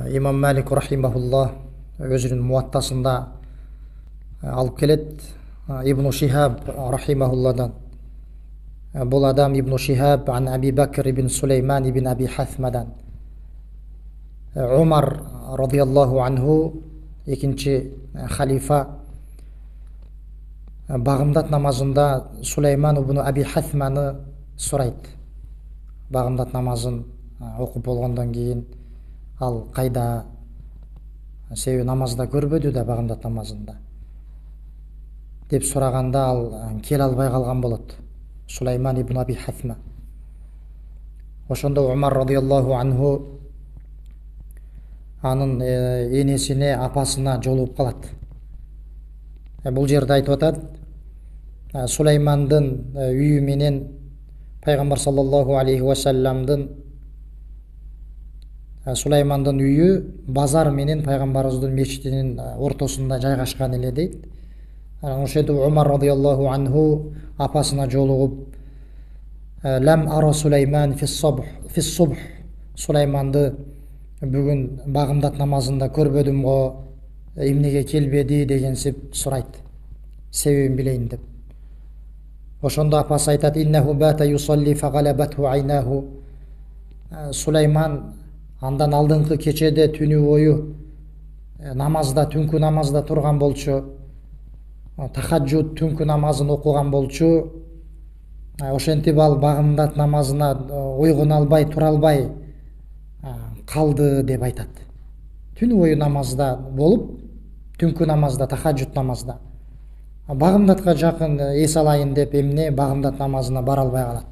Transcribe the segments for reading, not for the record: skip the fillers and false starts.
Имам Малик рахимахулла өзінің муаттасында алып келет. Ибн Шихаб рахимахулладан. Бұл адам Ибн Шихаб ан Аби Бакр ибн Сулейман ибн Аби Хасмадан. Умар радиаллаху анху екінші халифа бағымдат намазында Сулейман ибн Аби Хасманы сұрайды. Бағымдат намазын оқып болғандан кейін ал қайда, себебі намазда көрбөдү да бағымдат намазында деп сұрағанда ал келе албай қалған болот Сулейман ибн Аби Хасма. Ошондо Умар радиаллаху анху анын энесине, апасына жолугуп калат. Бул жерде айтып атат, Сулеймандын үйү менен пайгамбар саллаллаху алейхи ва салламдын Сулеймандын үйү базар менен пайгамбарыбыздын мечитинин ортосунда жайгашкан эле дейт. Ошентип Умар радиаллаху анху апасына жолугуп, лам ара Сулейман фис-субх, Сулейманды бүгүн багымдат намазында көрбөдүм го, эмнеге келбеди дегенсип сурайт, себебин билейин деп. Ошондо апасы айтат, иннаху бата юсалли фагалабатху айнаху, Сулейман андан алдыңкы кечеде түнү бою намазда, түнкү намазда турган болчу, тахаджуд түнкү намазын окуган болчу. Ошентип ал багымдат намазына ойгоно албай, тура албай калды деп айтат. Түнү бою намазда болуп, түнкү намазда, тахаджуд намазда багымдатка жакын эс алайын деп эмне багымдат намазына бара албай калат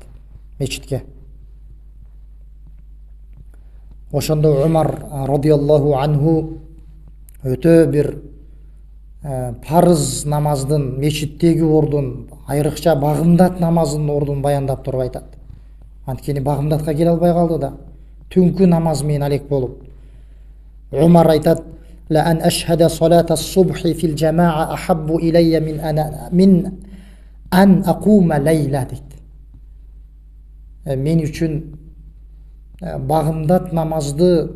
мечитке. Ошондо Умар радиаллаху анху өтө бир парыз намаздын, мечиттеги ордун, айрыкча багымдат намазынын ордун баяндап туруп айтат. Анткени багымдатка келе албай калды да, түнкү намаз менен алек болуп. Умар айтат, ла ан ашхада салата субхи фил жамаа ахаббу илайя мин ан акума лейла дейт. Мен үчүн багымдат намазды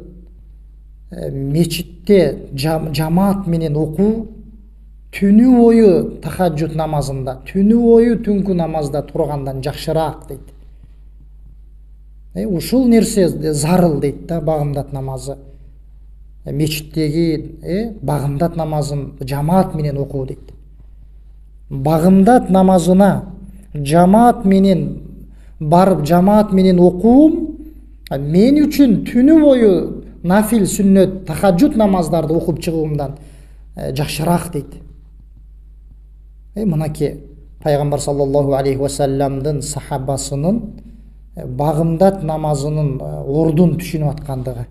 мечитте жамаат менен окуу түнү бою тахаджуд намазында, түнү бою түнкү намазда тургандан жакшыраак дейт. Ушул нерсе зарыл дейт да, багымдат намазы. Мечиттеги багымдат намазын жамаат менен окуу дейт. Багымдат намазына жамаат менен барып, жамаат менен окуум мен үчүн түнү бою нафил, сүннөт, тахаджуд намаздарды окуп чыгуумдан жакшыраак дейт. Мынакей пайгамбар саллаллаху алейхи ва салламдын сахабасынын багымдат намазынын ордун түшүнүп аткандыгы,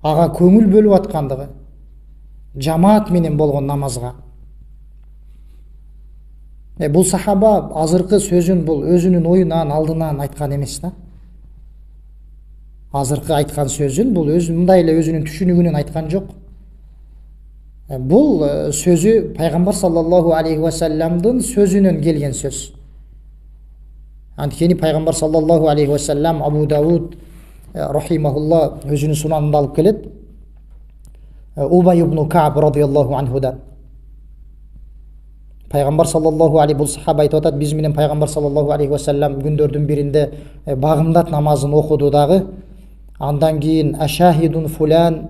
ага көңүл бөлүп аткандыгы, жамаат менен болгон намазга. Бул сахаба азыркы сөзүн бул өзүнүн оюнан алдынан айткан эмес да. Азыркы айткан сөзүн бул мындай эле өзүнүн түшүнүгүнөн айткан жок. Бул сөзү пайгамбар саллаллаху алейхи ва салламдын сөзүнөн келген сөз. Анткени пайгамбар саллаллаху алейхи ва саллам Абу Дауд рахимахулла өзүнүн сунанында алып келет. Убай ибн Кааб радиаллаху анхудан. Пайгамбар саллаллаху алейхи, бул сахаба айтып атат, биз менен пайгамбар саллаллаху алейхи ва саллам күндөрдүн биринде багымдат намазын окуду дагы. Андан кийин ашахидун фулан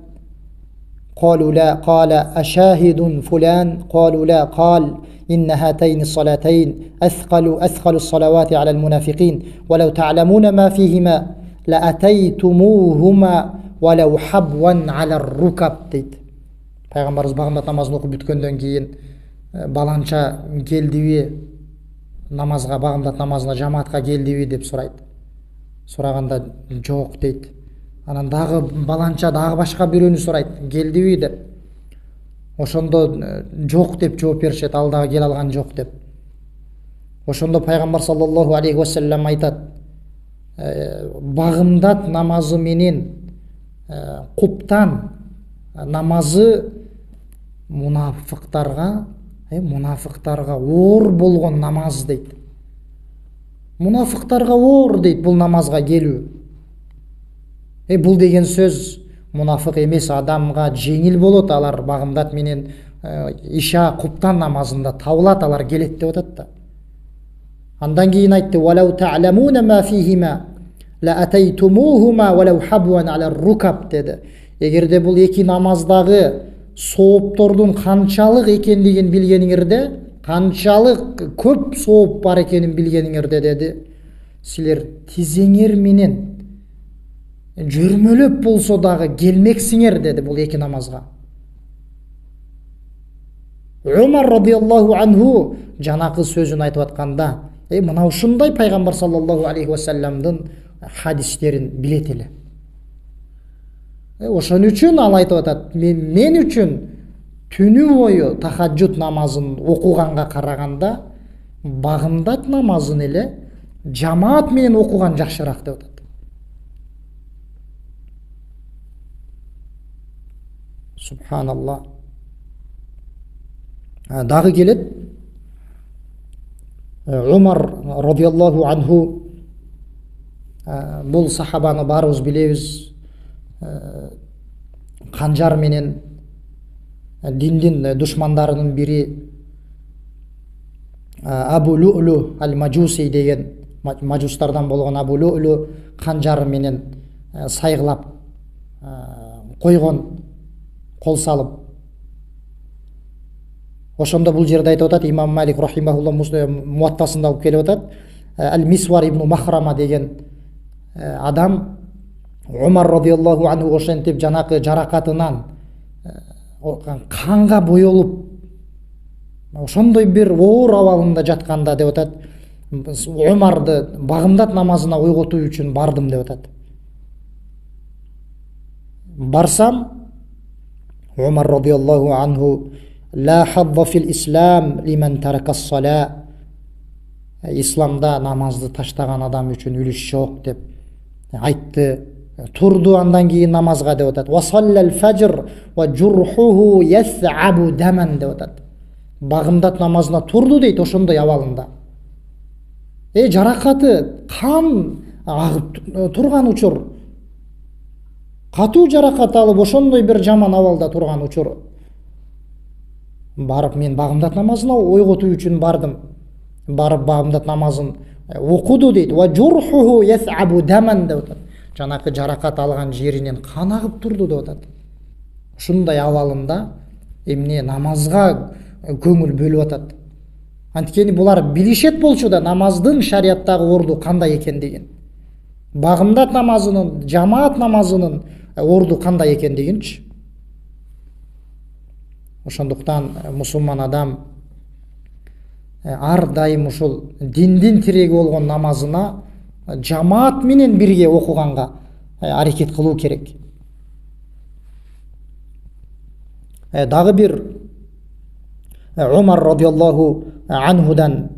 قالوا لا قال أشاهد فلان قالوا لا قال إن هاتين الصلاتين أثقل الصلوات على المنافقين ولو تعلمون ما فيهما لأتيتموهما ولو حبوا على الركب deydi. Пайгамбарыбыз багымдат намазын окуп бүткөндөн кийин баланча келдиби намазга, багымдат намазына, жамаатка келдиби деп сурайт. Сураганда жок дейт. Анан дагы баланча дагы башка бирөөнү сурайт, келдиби деп. Ошондо жок деп жооп беришет, ал дагы келе алган жок деп. Ошондо пайгамбар саллаллаху алейхи ва саллам айтат, багымдат намазы менен куптан намазы мунафыктарга оор болгон намаз дейт. Мунафыктарга оор дейт бул намазга келүү. Бул деген сөз мунафык эмес адамга жеңил болот, алар багымдат менен иша куптан намазында табылат, алар келет деп атат да. Андан кийин айтты: "Валау та'ламуна ма фихима ла атайтумухума валау хабван аля рукаб" деди. Эгерде бул эки намаздагы сооптордун канчалык экендигин билгениңерде, канчалык көп сооп бар экенин билгениңерде деди, силер тизеңер менен жөрмөлөп болсо дагы келмексиңер деди бул эки намазга. Умар радиаллаху анху жанакы сөзүн айтып атканда, мына ушундай пайгамбар саллаллаху алейхи вассаламдын хадистерин билет эле. Ошон үчүн ал айтып атат: мен үчүн түнү бою тахаджуд намазын окуганга караганда багымдат намазын эле жамаат менен окуган жакшыраак деп атат. Субханаллах. Дагы келет, Умар радиаллаху анху, бул сахабаны барыбыз билебиз, канжар менен диндин душмандарынын бири Абу Лу'лу аль-Маджуси деген, мажустардан болгон Абу Лу'лу канжары менен сайгылап койгон, кол салып. Ошондо бул жерде айтып атат, имам Малик рахимахулла муаттасында алып келип атат, Аль-Мисвар ибн Махрама деген адам Умар радиаллаху анху ошентип жанакы жаракатынан канга боелуп ошондой бир оор абалында жатканда деп атат, Умарды багымдат намазына ойготуу үчүн бардым деп атат. Барсам, Умар радиаллаху анху: "Ла хадда фил ислам лиман тарака ссала", исламда намазды таштаган адам үчүн үлүш жок деп айтты. Турду андан кийин намазга деп атат. "Ва саллал фажр ва журхуху яс'абу даман" деп атат. Багымдат намазына турду дейт ошондой абалында. Жаракаты кан агып турган учур, катуу жаракат алып ошондой бир жаман абалда турган учур. Барып мен багымдат намазына ойготуу үчүн бардым. Барып багымдат намазын окуду дейт. "Ва журхуху яс'абу даман" деп атат. Жанакы жаракат алган жеринен кан агып турду деп атат. Ушундай абалында эмне намазга көңүл бөлүп атат. Анткени булар билишет болчу да намаздын шариаттагы орду кандай экендигин. Багымдат намазынын, жамаат намазынын орду кандай экендигинчи. Ошондуктан мусулман адам ар дайым ушул диндин тиреги болгон намазына жамаат менен бирге окуганга аракет кылуу керек. Дагы бир Умар радиаллаху анхудан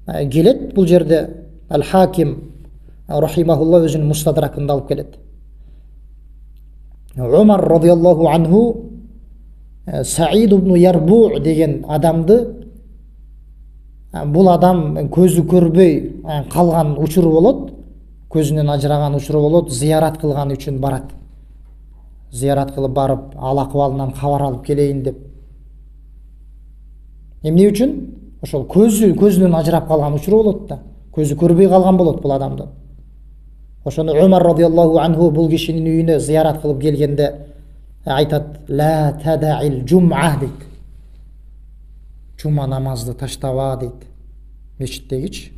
келет, бул жерде Ал-Хаким рахимахулла өзүнүн мустадракында алып келет. Умар радиаллаху анху Саид ибн Ярбу деген адамды, бул адам көзү көрбөй калган учуру болот, көзүнөн ажыраган учуру болот, зыярат кылган үчүн барат. Зыярат кылып барып, ал акыбалынан кабар алып келейин деп. Эмне үчүн? Ошол көзүнөн ажырап калган учуру болот да. Көзү көрбөй калган болот бул адамдын. Ошону Умар радиаллаху анху бул кишинин үйүнө зыярат кылып келгенде айтат: "Ла тадаил жум'a" дейт. Жума намазды таштаба дейт. Мечиттегичи.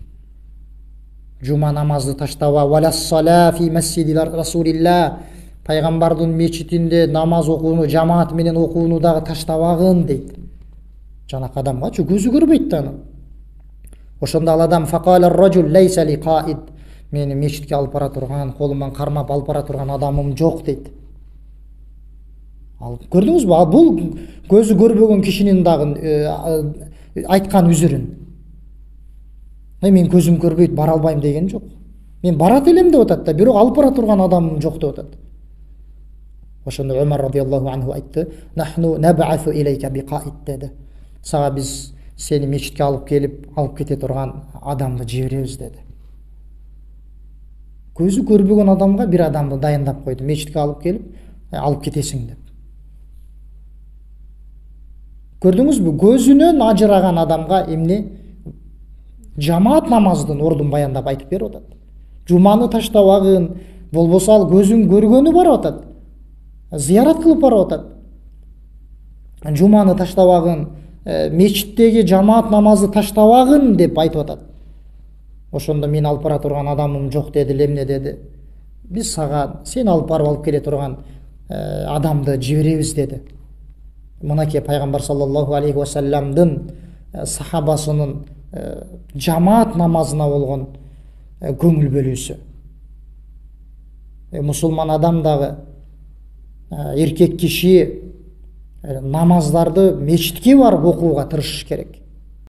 Жума намазды таштаба. "Валас сала фи масжиди расулилла", пайгамбардын мечитинде намаз окууну, жамаат менен окууну дагы таштабагын дейт. Жанак адамгачы көзү көрбөйт да аны. Ошондо ал адам: "Факала ар-раджул лейса ли qaid", мени мечитке алып бара турган, колуман кармап алып бара турган адамым жок дейт. Ал көрдүңүзбү? Бул көзү көрбөгөн кишинин дагы айткан үзүрүн. Мен көзүм көрбөйт, бара албайм деген жок. Мен барат элем деп атат да, бирок алып бара турган адамым жок деп атат. Ошондо Умар радиаллаху анху айтты: "Нахну наб'асу илейка биqaid" деди. Сага биз сени мечитке алып келип, алып кете турган адамды жиберебиз деди. Көзү көрбөгөн адамга бир адамды дайындап койду. Мечитке алып келип, алып кетесиң деп. Көрдүңүзбү, көзүнөн ажыраган адамга эмне жамаат намаздын ордун баяндап айтып берип атат. Жуманы таштабагын, болбосо ал көзүң көргөнү барып атат. Зыярат кылып барып атат. Жуманы таштабагын, мечиттеги жамаат намазы таштабагын деп айтып атат. Ошондо мен алып бара турган адамым жок деди, эмне деди. Биз сага сен алып барып алып келе турган адамды жиберебиз деди. Мынакей пайгамбар саллаллаху алейхи вассаламдын сахабасынын жамаат намазына болгон көңүл бөлүүсү. Мусулман адам дагы, эркек киши намаздарды мечитке барып окууга тырышыш керек.